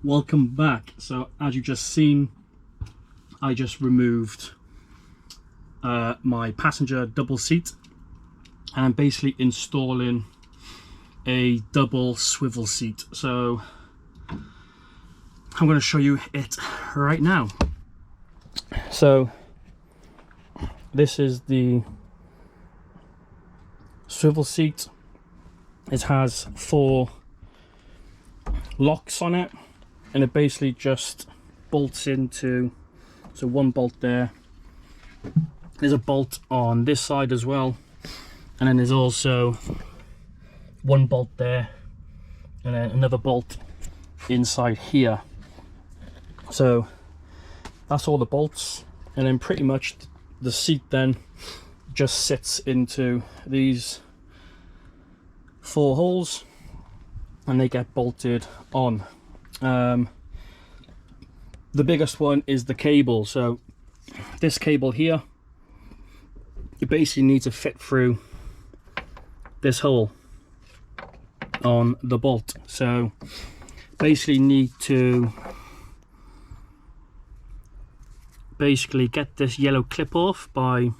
Welcome back. So as you've just seen, I just removed my passenger double seat, and I'm basically installing a double swivel seat. So I'm going to show you it right now. So this is the swivel seat. It has 4 locks on it, and it basically just bolts into, so one bolt there, there's a bolt on this side as well, and then there's also one bolt there, and then another bolt inside here. So that's all the bolts, and then pretty much the seat then just sits into these 4 holes, and they get bolted on. The biggest one is the cable. So this cable here, you basically need to fit through this hole on the bolt. So basically need to get this yellow clip off by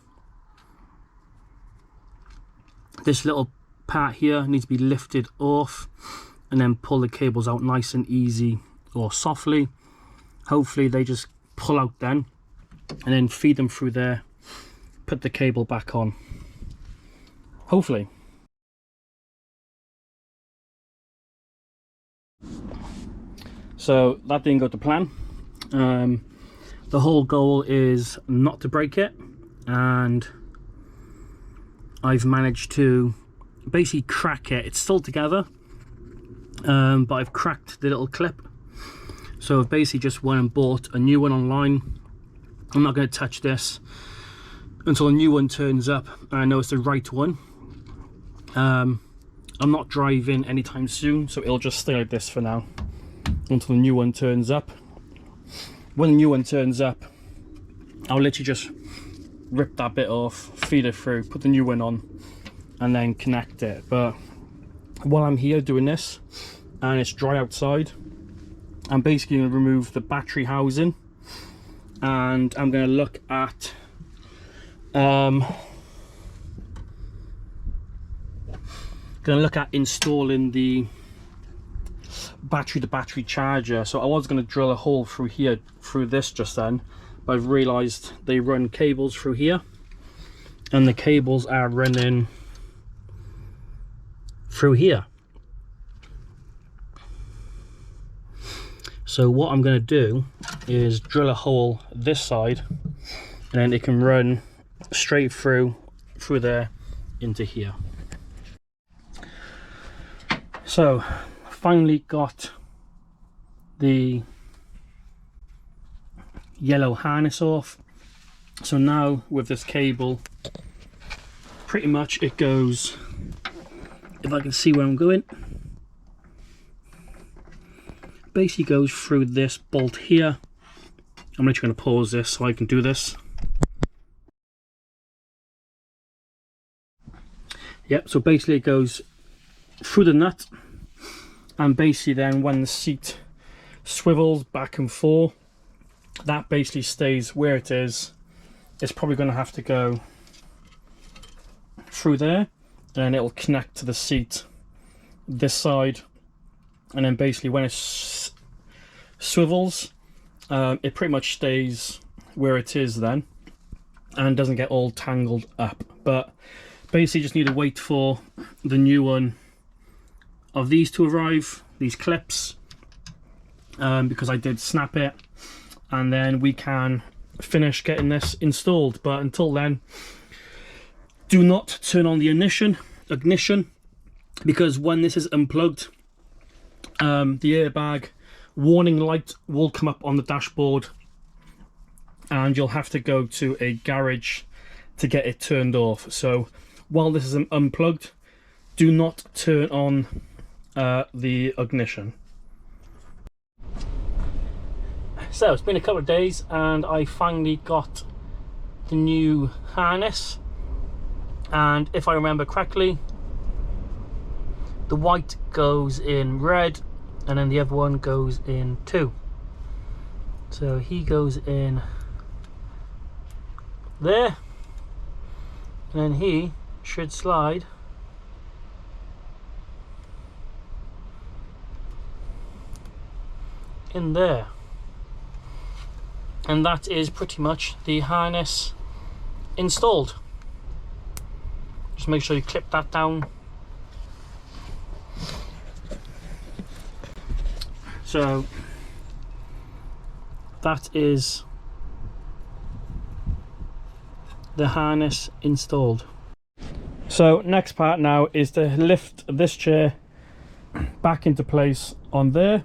this little part here, needs to be lifted off, and then pull the cables out nice and easy or softly. Hopefully they just pull out then, and then feed them through there, put the cable back on, hopefully. So that didn't go to plan. The whole goal is not to break it, and I've managed to basically crack it. It's still together, but I've cracked the little clip. So I've basically just went and bought a new one online. I'm not going to touch this until a new one turns up and I know it's the right one. I'm not driving anytime soon, so it'll just stay like this for now until the new one turns up. When the new one turns up, I'll literally just rip that bit off, feed it through, put the new one on, and then connect it. But while I'm here doing this and it's dry outside, I'm basically going to remove the battery housing, and I'm going to look at installing the battery charger. So I was going to drill a hole through here, through this just then, but I've realized they run cables through here, and the cables are running through here. So what I'm going to do is drill a hole this side, and then it can run straight through there into here. So finally got the yellow harness off. So now with this cable, pretty much it goes, if I can see where I'm going, basically goes through this bolt here. I'm literally going to pause this so I can do this. Yep, so basically it goes through the nut, and basically then when the seat swivels back and forth, that basically stays where it is. It's probably going to have to go through there, and it'll connect to the seat this side, and then basically when it swivels, it pretty much stays where it is then and doesn't get all tangled up. But basically just need to wait for the new one of these to arrive, these clips, because I did snap it, and then we can finish getting this installed. But until then, do not turn on the ignition, because when this is unplugged, the airbag warning light will come up on the dashboard, and you'll have to go to a garage to get it turned off. So while this is unplugged, do not turn on the ignition. So it's been a couple of days, and I finally got the new harness, and if I remember correctly, the white goes in red and then the other one goes in 2. So he goes in there, and then he should slide in there, and that is pretty much the harness installed. Just make sure you clip that down. So that is the harness installed. So next part now is to lift this chair back into place on there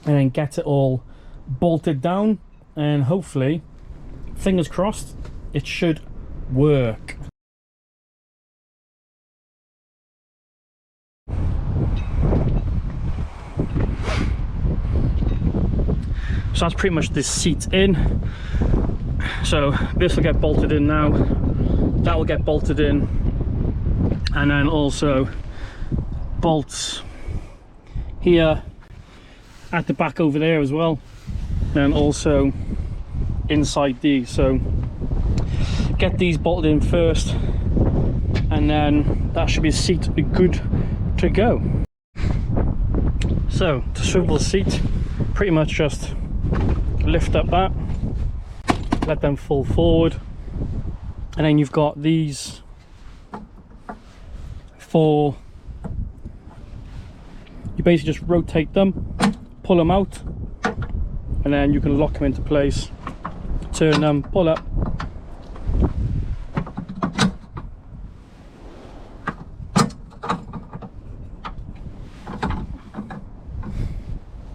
and then get it all bolted down, and hopefully, fingers crossed, it should work. So that's pretty much the seat in. So this will get bolted in now, that will get bolted in, and then also bolts here at the back over there as well, and also inside these. So get these bolted in first, and then that should be a seat good to go. So to swivel the seat, pretty much just lift up that, let them fall forward, and then you've got these 4. You basically just rotate them, pull them out, and then you can lock them into place, turn them, pull up,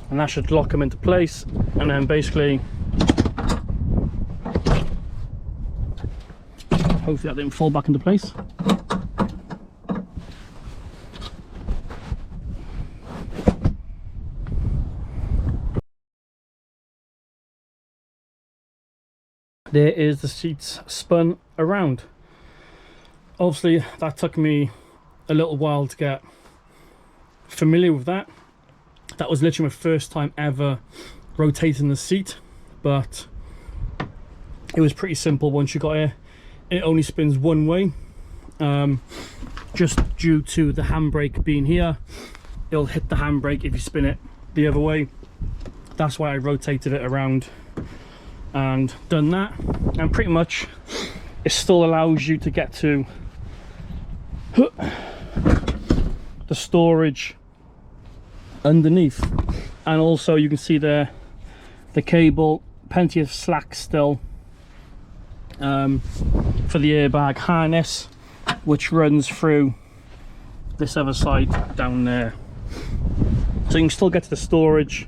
and that should lock them into place. And then basically, hopefully that didn't fall back into place. There is the seats spun around. Obviously that took me a little while to get familiar with that. That was literally my first time ever rotating the seat, but it was pretty simple once you got here. It only spins one way, just due to the handbrake being here. It'll hit the handbrake if you spin it the other way. That's why I rotated it around and done that, and pretty much it still allows you to get to the storage underneath, and also you can see there the cable, plenty of slack still for the airbag harness, which runs through this other side down there, so you can still get to the storage.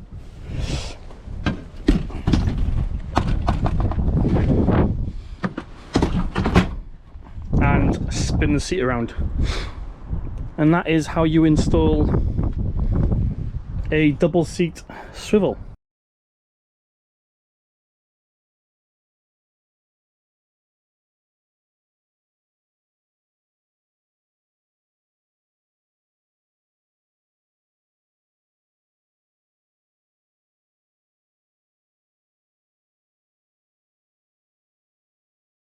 And spin the seat around, and that is how you install a double seat swivel.